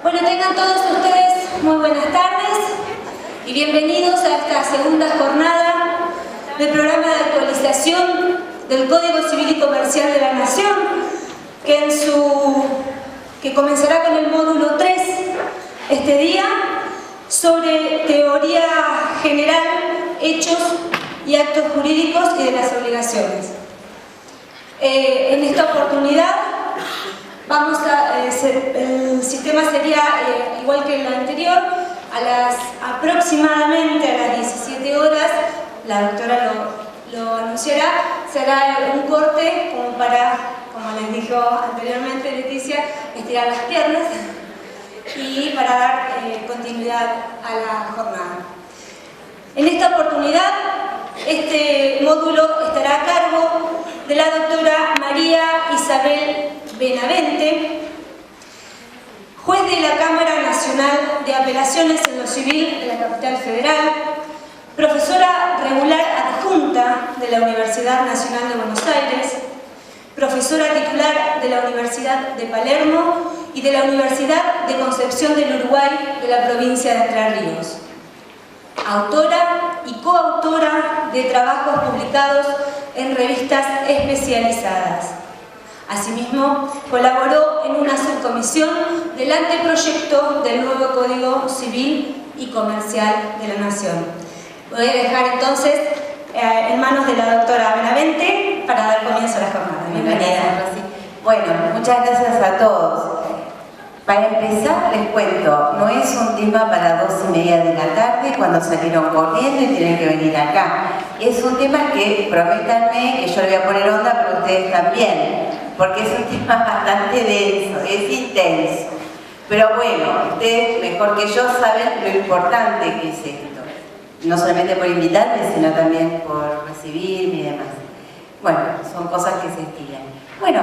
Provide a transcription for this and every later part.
Bueno, tengan todos ustedes muy buenas tardes y bienvenidos a esta segunda jornada del programa de actualización del Código Civil y Comercial de la Nación, que comenzará con el módulo 3 este día, sobre teoría general, hechos y actos jurídicos y de las obligaciones. En esta oportunidad el sistema sería igual que el anterior. Aproximadamente a las 17 horas, la doctora lo anunciará, será un corte como les dijo anteriormente Leticia, estirar las piernas y para dar continuidad a la jornada. En esta oportunidad, este módulo estará a cargo de la doctora María Isabel Benavente, juez de la Cámara Nacional de Apelaciones en lo Civil de la Capital Federal, profesora regular adjunta de la Universidad Nacional de Buenos Aires, profesora titular de la Universidad de Palermo y de la Universidad de Concepción del Uruguay de la provincia de Entre Ríos, autora y coautora de trabajos publicados en revistas especializadas. Asimismo, colaboró en una subcomisión del anteproyecto del nuevo Código Civil y Comercial de la Nación. Voy a dejar entonces en manos de la doctora Benavente para dar comienzo a la jornada. Bienvenida, Rosy. Bueno, muchas gracias a todos. Para empezar, les cuento, no es un tema para 2:30 de la tarde cuando salieron corriendo y tienen que venir acá. Es un tema que, prométanme que yo le voy a poner onda, pero ustedes también, porque es un tema bastante denso, es intenso. Pero bueno, ustedes mejor que yo saben lo importante que es esto. No solamente por invitarme, sino también por recibirme y demás. Bueno, son cosas que se estiran. Bueno,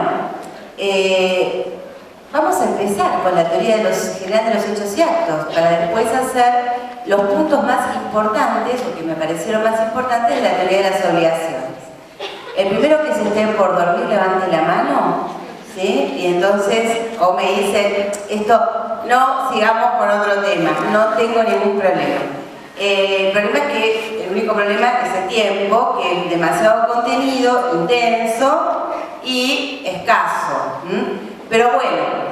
vamos a empezar con la teoría general de los hechos y actos, para después hacer los puntos más importantes, o que me parecieron más importantes, de la teoría de las obligaciones. El primero que se esté por dormir, levante la mano, ¿sí? Y entonces, o me dicen, no, sigamos con otro tema, no tengo ningún problema. El problema es que, el único problema es el tiempo, que es demasiado contenido, intenso y escaso. Pero bueno,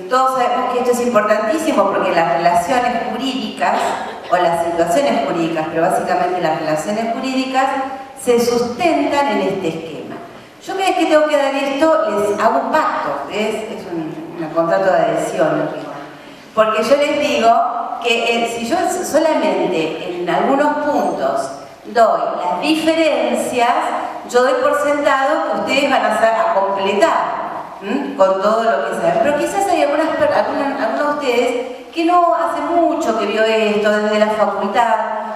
todos sabemos que esto es importantísimo porque las relaciones jurídicas, o las situaciones jurídicas, pero básicamente las relaciones jurídicas, se sustentan en este esquema. Yo cada vez que tengo que dar esto, les hago un pacto, es un contrato de adhesión, porque yo les digo que si yo solamente en algunos puntos doy las diferencias, yo doy por sentado que ustedes van a completar con todo lo que saben. Pero quizás hay algunos de ustedes que no hace mucho que vio esto desde la facultad,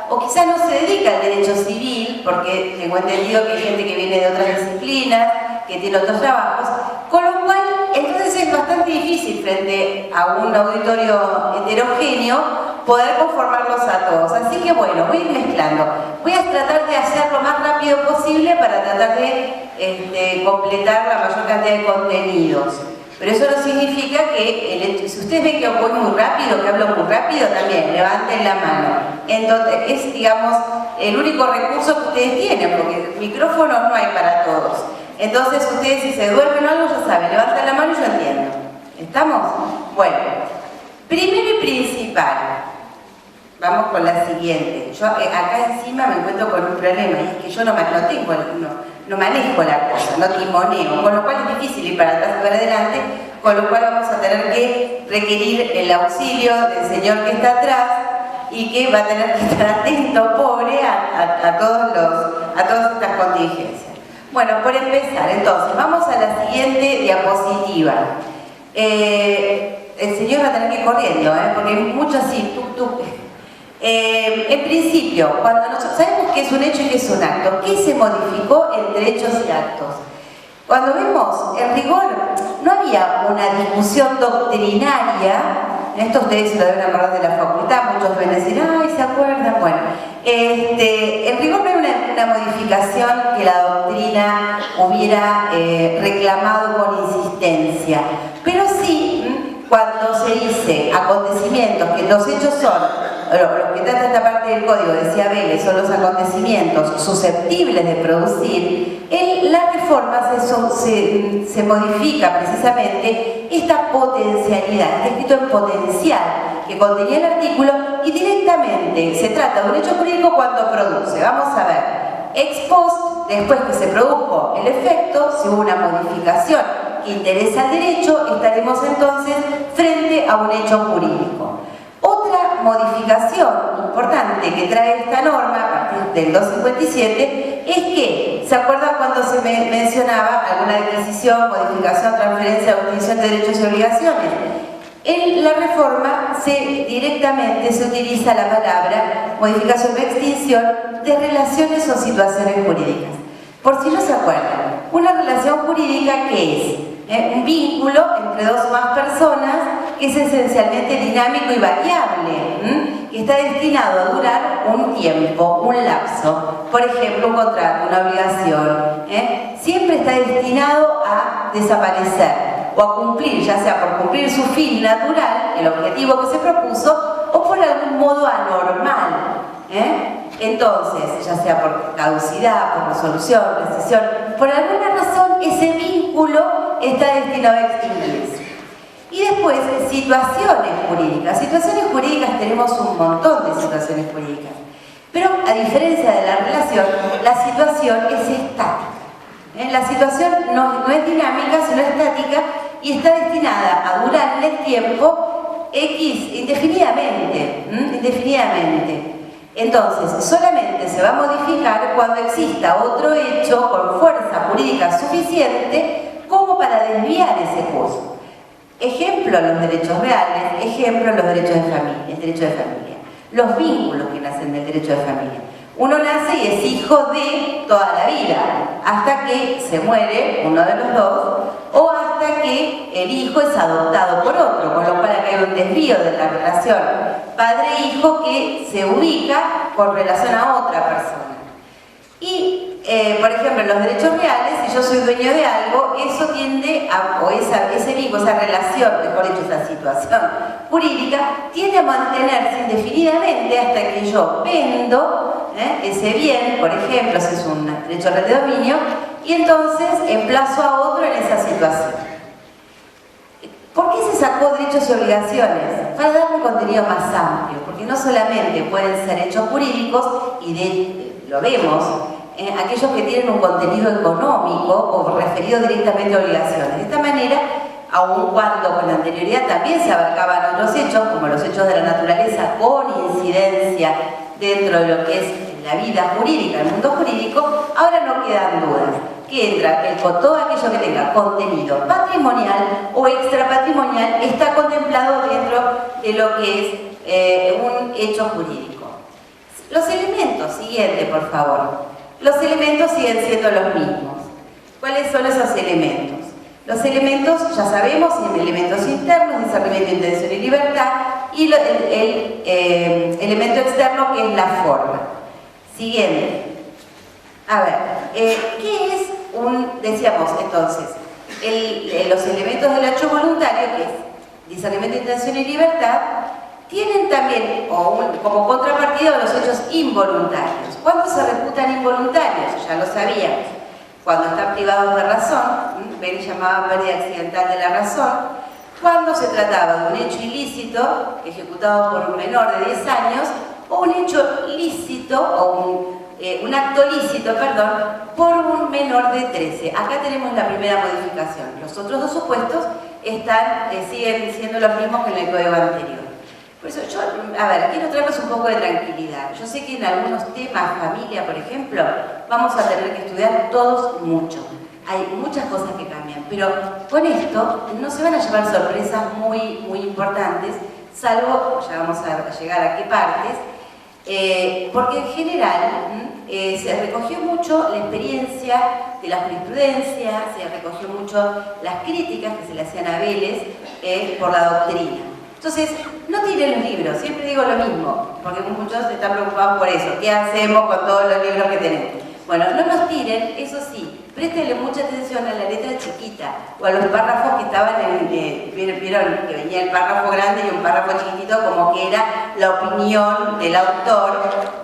o quizás no se dedica al derecho civil, porque tengo entendido que hay gente que viene de otras disciplinas, que tiene otros trabajos, con lo cual entonces es bastante difícil frente a un auditorio heterogéneo poder conformarlos a todos. Así que bueno, voy a ir mezclando. Voy a tratar de hacerlo lo más rápido posible para tratar de completar la mayor cantidad de contenidos. Pero eso no significa que, si ustedes ven que voy muy rápido, que hablo muy rápido, también levanten la mano. Entonces, es, digamos, el único recurso que ustedes tienen, porque micrófonos no hay para todos. Entonces, ustedes si se duermen o algo, ya saben, levanten la mano y yo entiendo. ¿Estamos? Bueno, primero y principal, vamos con la siguiente. Yo acá encima me encuentro con un problema, y es que yo no manejo la cosa, no timoneo, con lo cual es difícil ir para atrás y para adelante, con lo cual vamos a tener que requerir el auxilio del señor que está atrás y que va a tener que estar atento, pobre, a todas estas contingencias. Bueno, por empezar, entonces, vamos a la siguiente diapositiva. El señor va a tener que ir corriendo, porque hay mucho así, en principio, cuando nosotros sabemos qué es un hecho y qué es un acto, ¿qué se modificó entre hechos y actos? Cuando vemos, en rigor, no había una discusión doctrinaria, esto ustedes se lo deben acordar de la facultad, muchos deben decir, ay, ¿se acuerdan? Bueno, en rigor no hay una modificación que la doctrina hubiera reclamado con insistencia, pero sí cuando se dice acontecimientos, que los hechos son, lo que trata esta parte del código, decía Vélez, son los acontecimientos susceptibles de producir, en la reforma se modifica precisamente esta potencialidad, está escrito en potencial, que contenía el artículo, y directamente se trata de un hecho jurídico cuando produce. Vamos a ver, ex post, después que se produjo el efecto, si hubo una modificación que interesa al derecho, estaremos entonces frente a un hecho jurídico. Otra modificación importante que trae esta norma a partir del 257 es que, ¿se acuerdan cuando se mencionaba alguna adquisición, modificación, transferencia o extinción de derechos y obligaciones? En la reforma directamente se utiliza la palabra modificación o extinción de relaciones o situaciones jurídicas. Por si no se acuerdan, una relación jurídica ¿qué es? Un vínculo entre dos o más personas que es esencialmente dinámico y variable, que está destinado a durar un tiempo, un lapso. Por ejemplo, un contrato, una obligación, siempre está destinado a desaparecer o a cumplir, ya sea por cumplir su fin natural, el objetivo que se propuso, o por algún modo anormal. Entonces, ya sea por caducidad, por resolución, rescisión, por alguna razón ese vínculo está destinado a extinguirse. Y después, situaciones jurídicas. Situaciones jurídicas tenemos un montón de situaciones jurídicas. Pero a diferencia de la relación, la situación es estática. La situación no es dinámica, sino estática y está destinada a durar en el tiempo X indefinidamente. Entonces, solamente se va a modificar cuando exista otro hecho con fuerza jurídica suficiente como para desviar ese curso. Ejemplo, los derechos reales, ejemplo, los derechos de familia, el derecho de familia. Los vínculos que nacen del derecho de familia. Uno nace y es hijo de toda la vida, hasta que se muere uno de los dos, o hasta que el hijo es adoptado por otro, con lo cual acá hay un desvío de la relación padre-hijo que se ubica con relación a otra persona. Y, por ejemplo, en los derechos reales, si yo soy dueño de algo, eso tiende a, o ese vínculo, esa relación, mejor dicho, esa situación jurídica, tiende a mantenerse indefinidamente hasta que yo vendo ese bien, por ejemplo, si es un derecho real de dominio, y entonces emplazo a otro en esa situación. ¿Por qué se sacó derechos y obligaciones? Para dar un contenido más amplio, porque no solamente pueden ser hechos jurídicos, y lo vemos, aquellos que tienen un contenido económico o referido directamente a obligaciones. De esta manera, aun cuando con anterioridad también se abarcaban otros hechos, como los hechos de la naturaleza con incidencia dentro de lo que es la vida jurídica, el mundo jurídico, ahora no quedan dudas. Que entra todo aquello que tenga contenido patrimonial o extrapatrimonial está contemplado dentro de lo que es un hecho jurídico. Los elementos, siguiente por favor. Los elementos siguen siendo los mismos. ¿Cuáles son esos elementos? Los elementos, ya sabemos, son elementos internos, discernimiento, intención y libertad, y el elemento externo que es la forma. Siguiente. A ver, ¿qué es decíamos entonces, los elementos del hecho voluntario, que es discernimiento, intención y libertad, tienen también como contrapartida los hechos involuntarios. ¿Cuándo se reputan involuntarios? Ya lo sabíamos. Cuando están privados de razón, Bell llamaba pérdida accidental de la razón, cuando se trataba de un hecho ilícito ejecutado por un menor de 10 años o un hecho lícito o un acto lícito, perdón, por un menor de 13. Acá tenemos la primera modificación. Los otros dos supuestos siguen siendo los mismos que en el código anterior. Por eso yo, quiero traerles un poco de tranquilidad. Yo sé que en algunos temas, familia, por ejemplo, vamos a tener que estudiar todos mucho. Hay muchas cosas que cambian, pero con esto no se van a llevar sorpresas muy, muy importantes, salvo, ya vamos a llegar a qué partes, porque en general se recogió mucho la experiencia de la jurisprudencia, se recogió mucho las críticas que se le hacían a Vélez por la doctrina. Entonces, no tiren los libros, siempre digo lo mismo, porque muchos están preocupados por eso. ¿Qué hacemos con todos los libros que tenemos? Bueno, no los tiren. miren, eso sí, préstenle mucha atención a la letra chiquita o a los párrafos que estaban vieron que venía el párrafo grande y un párrafo chiquitito, como que era la opinión del autor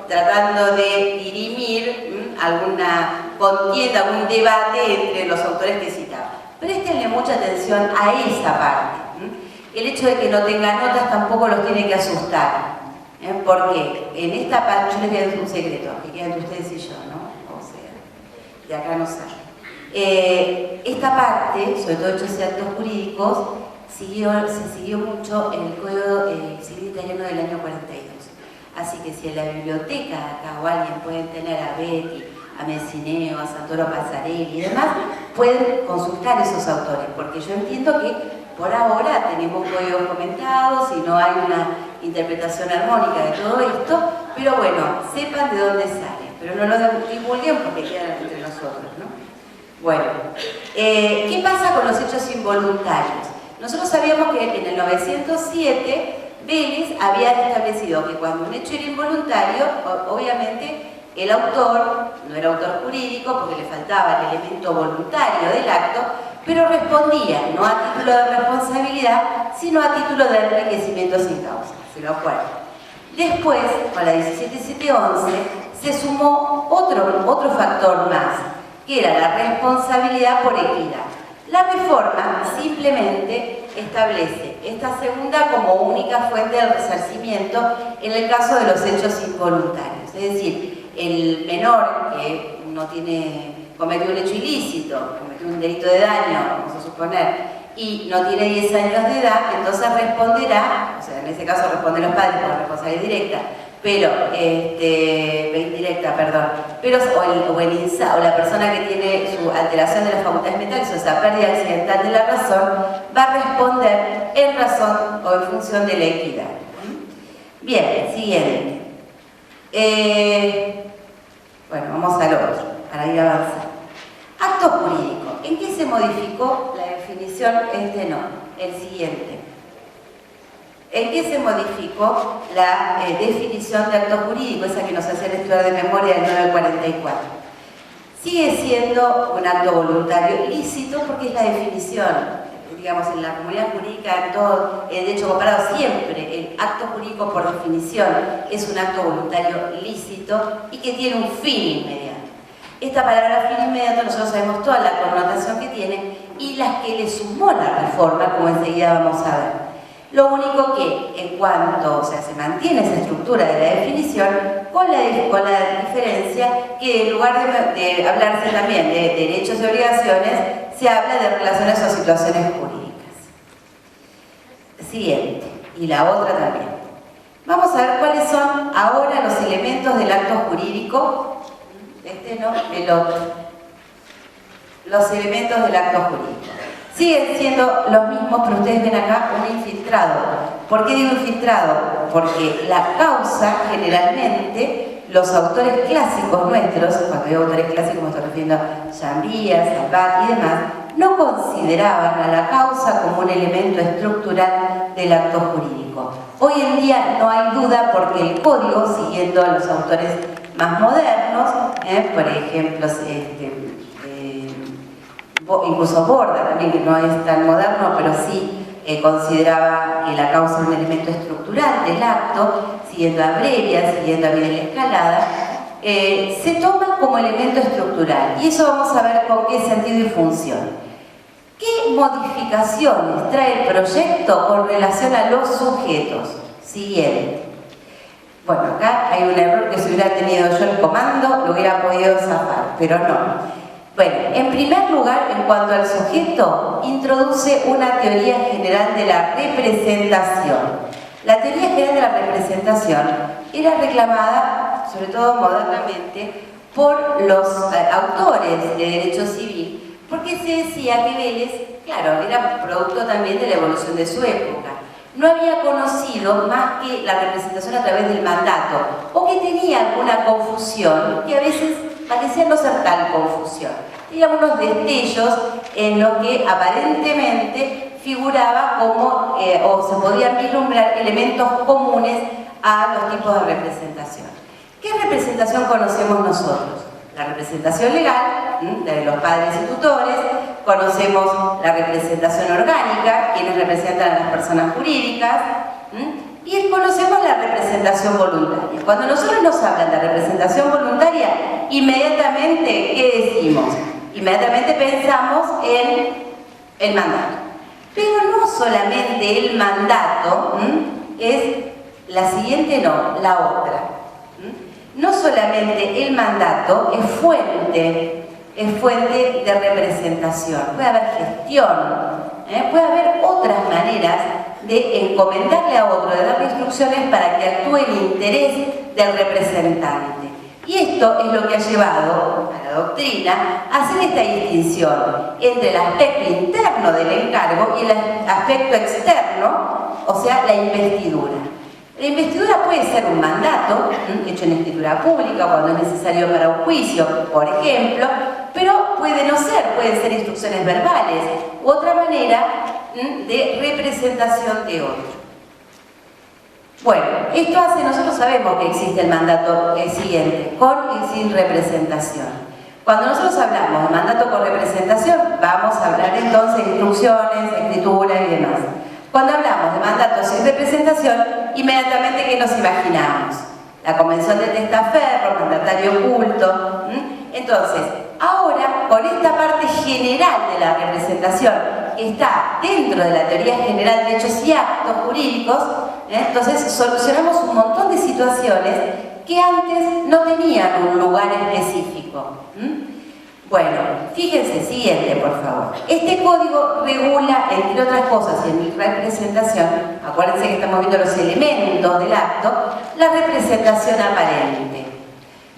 tratando de dirimir alguna contienda, algún debate entre los autores que citaba. Préstenle mucha atención a esa parte. El hecho de que no tenga notas tampoco los tiene que asustar, porque en esta parte, yo les voy a decir un secreto, que queda entre ustedes y yo, ¿no? O sea, de acá no sale. Esta parte, sobre todo hechos y actos jurídicos, se siguió mucho en el Código Civil Italiano del año 42. Así que si en la biblioteca acá o alguien pueden tener a Betti, a Messineo, a Santoro Passarelli y demás, pueden consultar esos autores, porque yo entiendo que por ahora tenemos códigos comentados y no hay una interpretación armónica de todo esto, pero bueno, sepan de dónde sale, pero no lo divulguen porque quedan entre nosotros, ¿no? Bueno, ¿qué pasa con los hechos involuntarios? Nosotros sabíamos que en el 907 Vélez había establecido que cuando un hecho era involuntario, obviamente el autor no era autor jurídico porque le faltaba el elemento voluntario del acto, pero respondía no a título de responsabilidad, sino a título de enriquecimiento sin causa. ¿Se lo acuerdan? Después, con la 17711, se sumó otro factor más, que era la responsabilidad por equidad. La reforma simplemente establece esta segunda como única fuente de resarcimiento en el caso de los hechos involuntarios. Es decir, el menor que cometió un hecho ilícito, cometió un delito de daño, vamos a suponer, y no tiene 10 años de edad, entonces responderá, o sea, en ese caso responden los padres por responsabilidad directa, pero, indirecta, perdón, pero, o la persona que tiene su alteración de las facultades mentales, o sea, pérdida accidental de la razón, va a responder en razón o en función de la equidad. Bien, siguiente. Bueno, vamos al otro, para ir avanzando. Acto jurídico. ¿En qué se modificó la definición? El siguiente. ¿En qué se modificó la definición de acto jurídico, esa que nos hacían estudiar de memoria del 944? Sigue siendo un acto voluntario lícito porque es la definición. Digamos, en la comunidad jurídica, en todo el derecho comparado, siempre el acto jurídico por definición es un acto voluntario lícito y que tiene un fin inmediato. Esta palabra fin inmediato nosotros sabemos toda la connotación que tiene y las que le sumó la reforma, como enseguida vamos a ver. Lo único que, en cuanto, o sea, se mantiene esa estructura de la definición, con la diferencia que en lugar de hablarse también de derechos y obligaciones, se habla de relaciones o situaciones jurídicas. Siguiente, y la otra también. Vamos a ver cuáles son ahora los elementos del acto jurídico. El otro. Los elementos del acto jurídico. Siguen siendo los mismos, pero ustedes ven acá un infiltrado. ¿Por qué digo infiltrado? Porque la causa, generalmente, los autores clásicos nuestros, cuando digo autores clásicos me estoy refiriendo a Chambías, Salvat y demás, no consideraban a la causa como un elemento estructural del acto jurídico. Hoy en día no hay duda porque el código, siguiendo a los autores más modernos, por ejemplo, incluso Borda también, que no es tan moderno, pero sí consideraba que la causa es un elemento estructural del acto, siguiendo a Brevia, siguiendo a Vidal Escalada, se toma como elemento estructural. Y eso vamos a ver con qué sentido y función. ¿Qué modificaciones trae el proyecto con relación a los sujetos? Siguiente. Bueno, acá hay un error que si hubiera tenido yo el comando lo hubiera podido zafar, pero no. Bueno, en primer lugar, en cuanto al sujeto, introduce una teoría general de la representación. La teoría general de la representación era reclamada, sobre todo modernamente, por los autores de derecho civil, porque se decía que Vélez, claro, era producto también de la evolución de su época. No había conocido más que la representación a través del mandato, o que tenía alguna confusión, que a veces parecía no ser tal confusión. Tenía unos destellos en los que aparentemente figuraba como, o se podían vislumbrar elementos comunes a los tipos de representación. ¿Qué representación conocemos nosotros? la representación legal, la de los padres y tutores, conocemos la representación orgánica, quienes representan a las personas jurídicas, y conocemos la representación voluntaria. Cuando nosotros nos hablan de representación voluntaria, inmediatamente, ¿qué decimos? Inmediatamente pensamos en el mandato. Pero no solamente el mandato, es la siguiente, no, la otra. No solamente el mandato es fuente de representación, puede haber gestión, puede haber otras maneras de encomendarle a otro, de darle instrucciones para que actúe en interés del representante. Y esto es lo que ha llevado a la doctrina a hacer esta distinción entre el aspecto interno del encargo y el aspecto externo, o sea, la investidura. La investidura puede ser un mandato, hecho en escritura pública cuando es necesario para un juicio, por ejemplo, pero puede no ser, pueden ser instrucciones verbales u otra manera de representación de otro. Bueno, esto hace, nosotros sabemos que existe el mandato siguiente, con y sin representación. Cuando nosotros hablamos de mandato con representación, vamos a hablar entonces de instrucciones, escritura y demás. Cuando hablamos de mandato sin representación, inmediatamente ¿qué nos imaginamos? La convención de testaferro, mandatario oculto. Entonces, ahora, con esta parte general de la representación, que está dentro de la teoría general de hechos y actos jurídicos, entonces solucionamos un montón de situaciones que antes no tenían un lugar específico. Bueno, fíjense, siguiente por favor. Este código regula, entre otras cosas, y en mi representación, acuérdense que estamos viendo los elementos del acto, la representación aparente.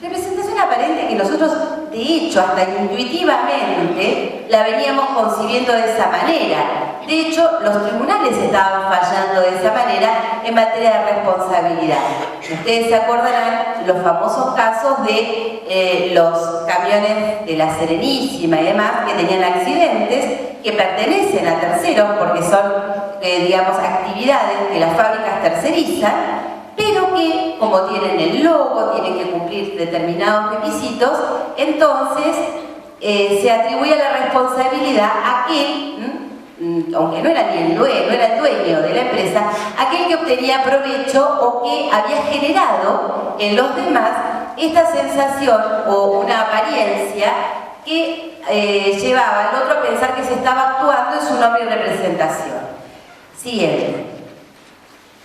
Representación aparente que nosotros, de hecho, hasta intuitivamente, la veníamos concibiendo de esa manera. De hecho, los tribunales estaban fallando de esa manera en materia de responsabilidad. Ustedes se acordarán los famosos casos de los camiones de la Serenísima y demás que tenían accidentes que pertenecen a terceros porque son, digamos, actividades que las fábricas tercerizan, pero que, como tienen el logo, tienen que cumplir determinados requisitos, entonces se atribuye la responsabilidad a aquel, aunque no era ni el dueño, no era el dueño de la empresa, aquel que obtenía provecho o que había generado en los demás esta sensación o una apariencia que llevaba al otro a pensar que se estaba actuando en su nombre y representación. Siguiente.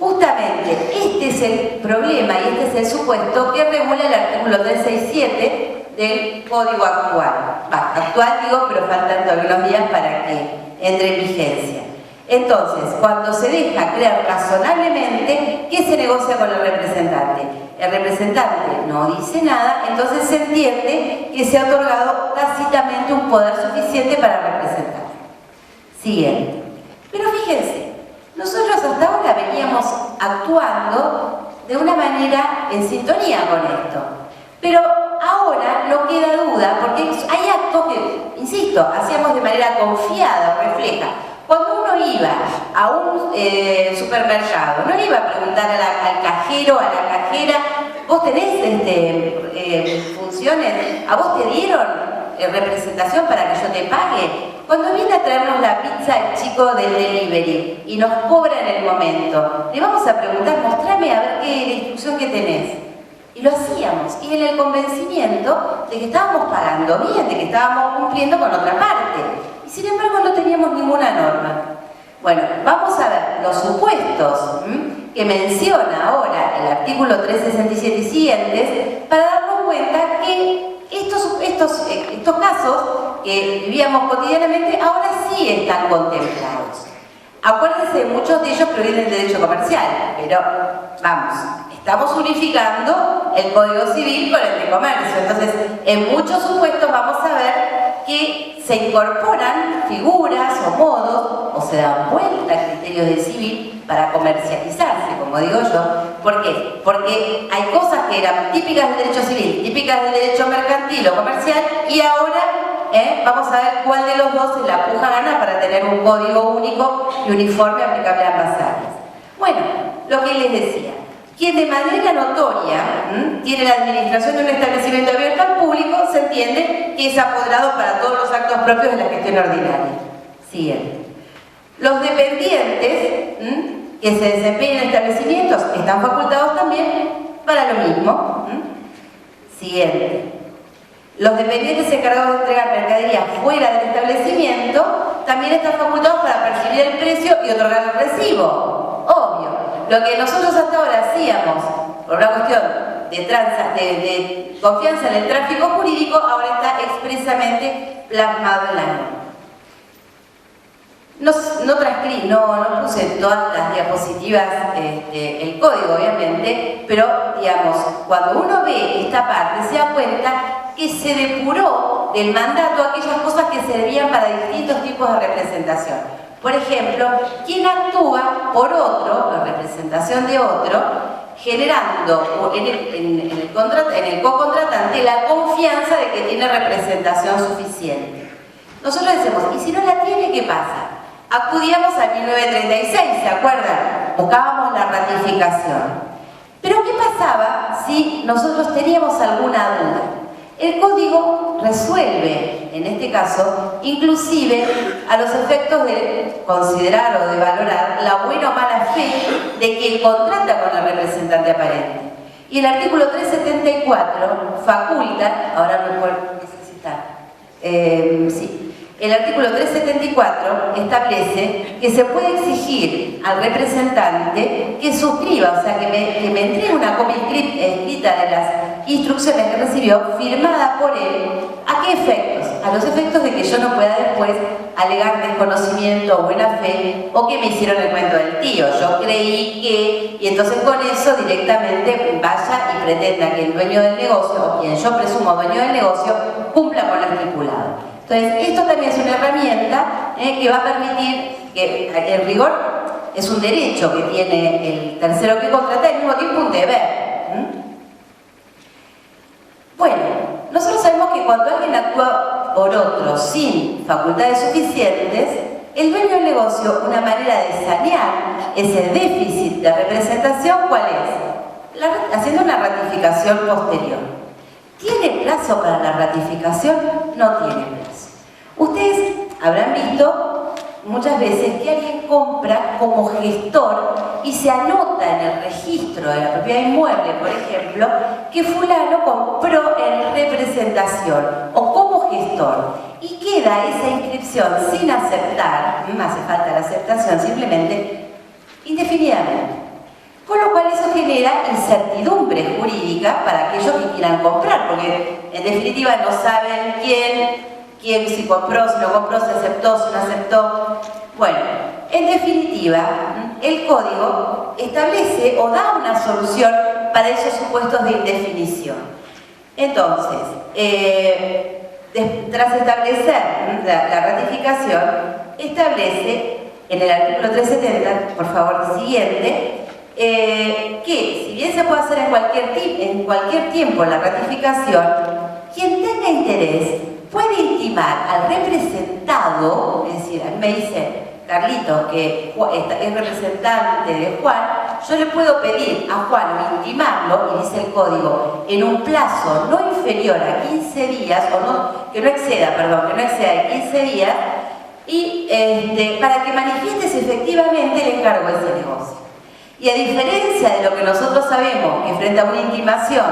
Justamente este es el problema y este es el supuesto que regula el artículo 367 del Código actual. Actual digo, pero faltan todavía unos días para que entre en vigencia. Entonces, cuando se deja creer razonablemente que se negocia con el representante no dice nada, entonces se entiende que se ha otorgado tácitamente un poder suficiente para representar. Siguiente. Pero fíjense, nosotros hasta ahora veníamos actuando de una manera en sintonía con esto. Pero ahora no queda duda, porque hay actos que, insisto, hacíamos de manera confiada o refleja. Cuando uno iba a un supermercado, no le iba a preguntar al cajero, a la cajera, ¿vos tenés funciones? ¿A vos te dieron representación para que yo te pague? Cuando viene a traernos la pizza el chico del delivery y nos cobra en el momento, le vamos a preguntar, mostrame a ver qué instrucción que tenés. Y lo hacíamos, y en el convencimiento de que estábamos pagando bien, de que estábamos cumpliendo con otra parte. Y sin embargo no teníamos ninguna norma. Bueno, vamos a ver los supuestos que menciona ahora el artículo 367 y siguientes para darnos cuenta que estos casos que vivíamos cotidianamente ahora sí están contemplados. Acuérdense, muchos de ellos provienen del derecho comercial, pero vamos, estamos unificando el Código Civil con el de comercio. Entonces, en muchos supuestos vamos a ver que se incorporan figuras o modos, o se dan vuelta a criterios de civil para comercializarse, como digo yo. ¿Por qué? Porque hay cosas que eran típicas del derecho civil, típicas del derecho mercantil o comercial, y ahora vamos a ver cuál de los dos se la puja gana para tener un código único y uniforme aplicable a ambas áreas. Bueno, lo que les decía, quien de manera notoria tiene la administración de un establecimiento abierto al público, se entiende que es apoderado para todos los actos propios de la gestión ordinaria. Siguiente. Los dependientes que se desempeñan en establecimientos están facultados también para lo mismo. Siguiente. Los dependientes encargados de entregar mercadería fuera del establecimiento también están facultados para percibir el precio y otorgar el recibo. Obvio. Lo que nosotros hasta ahora hacíamos por una cuestión de confianza en el tráfico jurídico, ahora está expresamente plasmado en la norma. No puse en todas las diapositivas el código, obviamente, pero digamos, cuando uno ve esta parte se da cuenta que se depuró del mandato aquellas cosas que servían para distintos tipos de representación. Por ejemplo, quien actúa por otro, la representación de otro, generando en el co-contratante la confianza de que tiene representación suficiente. Nosotros decimos, ¿y si no la tiene, qué pasa? Acudíamos a 1936, ¿se acuerdan? Buscábamos la ratificación. Pero ¿qué pasaba si nosotros teníamos alguna duda? El código resuelve, en este caso, inclusive a los efectos de considerar o de valorar la buena o mala fe de quien contrata con el representante aparente. Y el artículo 374 faculta, ahora no sé si está, sí. El artículo 374 establece que se puede exigir al representante que suscriba, o sea, que me entregue una copia escrita de las instrucciones que recibió, firmada por él. ¿A qué efectos? A los efectos de que yo no pueda después alegar desconocimiento o buena fe, o que me hicieron el cuento del tío. Yo creí que, y entonces con eso directamente vaya y pretenda que el dueño del negocio, o quien yo presumo dueño del negocio, cumpla con lo estipulado. Entonces, esto también es una herramienta que va a permitir que, en rigor, es un derecho que tiene el tercero que contrata y al mismo tiempo un deber. Bueno, nosotros sabemos que cuando alguien actúa por otro sin facultades suficientes, el dueño del negocio, una manera de sanear ese déficit de representación, ¿cuál es? Haciendo una ratificación posterior. ¿Tiene plazo para la ratificación? No tiene plazo. Ustedes habrán visto muchas veces que alguien compra como gestor y se anota en el registro de la propiedad inmueble, por ejemplo, que fulano compró en representación o como gestor, y queda esa inscripción sin aceptar, no hace falta la aceptación, simplemente indefinidamente. Con lo cual eso genera incertidumbre jurídica para aquellos que quieran comprar, porque en definitiva no saben quién si compró, si no compró, si aceptó, si no aceptó. Bueno, en definitiva, el código establece o da una solución para esos supuestos de indefinición. Entonces, tras establecer la ratificación, establece en el artículo 370, por favor, siguiente, que si bien se puede hacer en cualquier tiempo la ratificación, quien tenga interés puede intimar al representado, es decir, a mí me dice Carlito que es representante de Juan, yo le puedo pedir a Juan o intimarlo, y dice el código, en un plazo no inferior a 15 días, que no exceda de 15 días, y para que manifiestes efectivamente el encargo de ese negocio. Y a diferencia de lo que nosotros sabemos, que frente a una intimación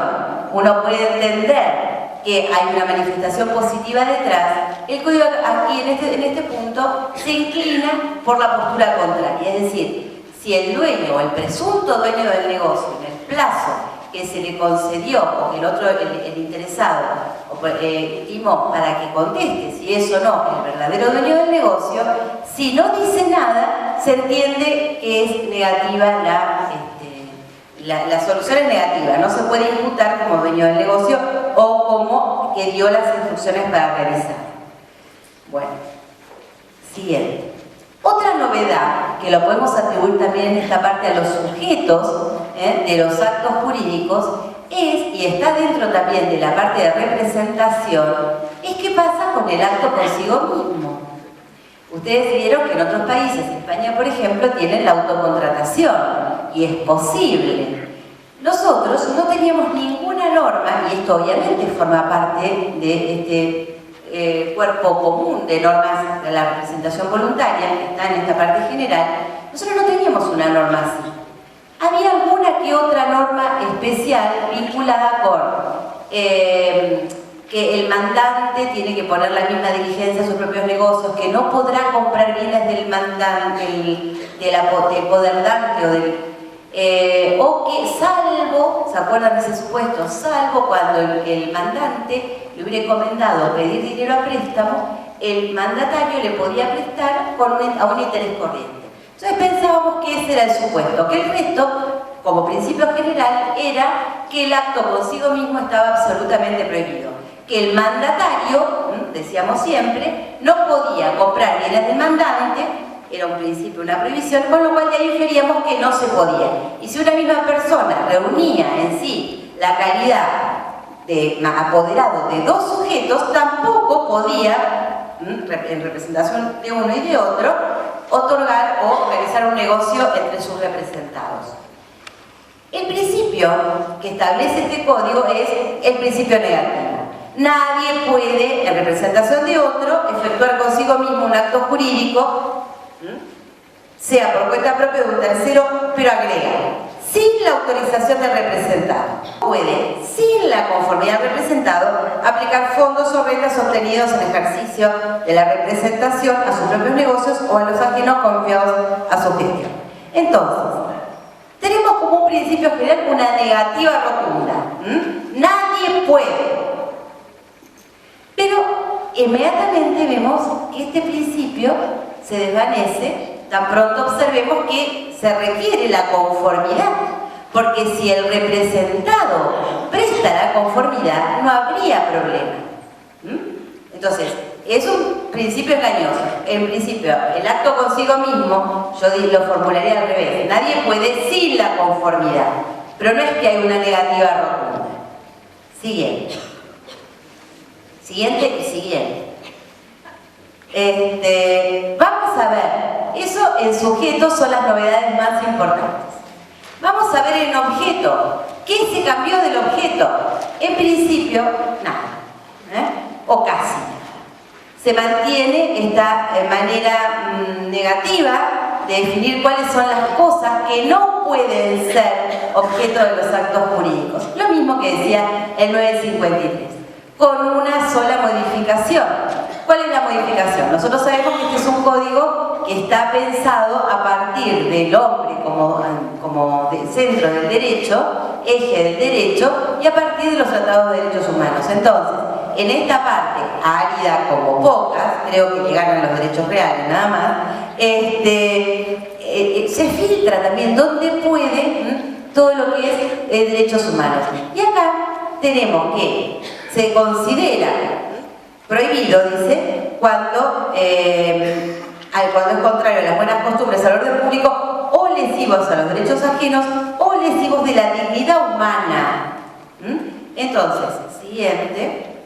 uno puede entender que hay una manifestación positiva detrás, el código aquí en este punto se inclina por la postura contraria. Es decir, si el dueño o el presunto dueño del negocio, en el plazo que se le concedió o que el interesado estimó para que conteste si es o no el verdadero dueño del negocio, si no dice nada, se entiende que es negativa la solución es negativa, no se puede imputar como dueño del negocio o como que dio las instrucciones para realizar. Bueno, siguiente. Otra novedad que lo podemos atribuir también en esta parte a los sujetos de los actos jurídicos es, y está dentro también de la parte de representación, es qué pasa con el acto consigo mismo. Ustedes vieron que en otros países, España por ejemplo, tienen la autocontratación y es posible nosotros no teníamos ninguna norma, y esto obviamente forma parte de este cuerpo común de normas de la representación voluntaria, que está en esta parte general. Nosotros no teníamos una norma así. Había alguna que otra norma especial vinculada con que el mandante tiene que poner la misma diligencia a sus propios negocios, que no podrá comprar bienes del mandante, del poderdante o que salvo, ¿se acuerdan de ese supuesto? Salvo cuando el mandante le hubiera encomendado pedir dinero a préstamo, el mandatario le podía prestar a un interés corriente. Entonces pensábamos que ese era el supuesto, que el resto, como principio general, era que el acto consigo mismo estaba absolutamente prohibido. Que el mandatario, decíamos siempre, no podía comprar bienes del mandante, era un principio, una prohibición, con lo cual de ahí inferíamos que no se podía. Y si una misma persona reunía en sí la calidad de apoderado de dos sujetos, tampoco podía, en representación de uno y de otro, otorgar o realizar un negocio entre sus representados. El principio que establece este código es el principio negativo. Nadie puede, en representación de otro, efectuar consigo mismo un acto jurídico, sea por cuenta propia de un tercero, pero agrega, sin la autorización del representado. Puede, sin la conformidad del representado, aplicar fondos o rentas obtenidos en ejercicio de la representación a sus propios negocios o a los ajenos confiados a su gestión. Entonces, tenemos como un principio general una negativa rotunda. Nadie puede. Pero inmediatamente vemos que este principio se desvanece tan pronto observemos que se requiere la conformidad, porque si el representado presta la conformidad no habría problema. Entonces, es un principio engañoso. En principio, el acto consigo mismo, yo lo formularía al revés, nadie puede sin la conformidad, pero no es que hay una negativa rotunda. Siguiente. Siguiente y siguiente. Vamos a ver, eso en sujetos son las novedades más importantes. Vamos a ver en objeto. ¿Qué se cambió del objeto? En principio, nada, o casi nada. Se mantiene esta manera negativa de definir cuáles son las cosas que no pueden ser objeto de los actos jurídicos. Lo mismo que decía el 953, con una sola modificación. ¿Cuál es la modificación? Nosotros sabemos que este es un código que está pensado a partir del hombre como centro del derecho, eje del derecho, y a partir de los tratados de derechos humanos. Entonces, en esta parte, árida como pocas, creo que ganan los derechos reales nada más, se filtra también donde puede todo lo que es derechos humanos. Y acá tenemos que se considera prohibido, dice, cuando es contrario a las buenas costumbres, al orden público, o lesivos a los derechos ajenos, o lesivos de la dignidad humana. Entonces, siguiente.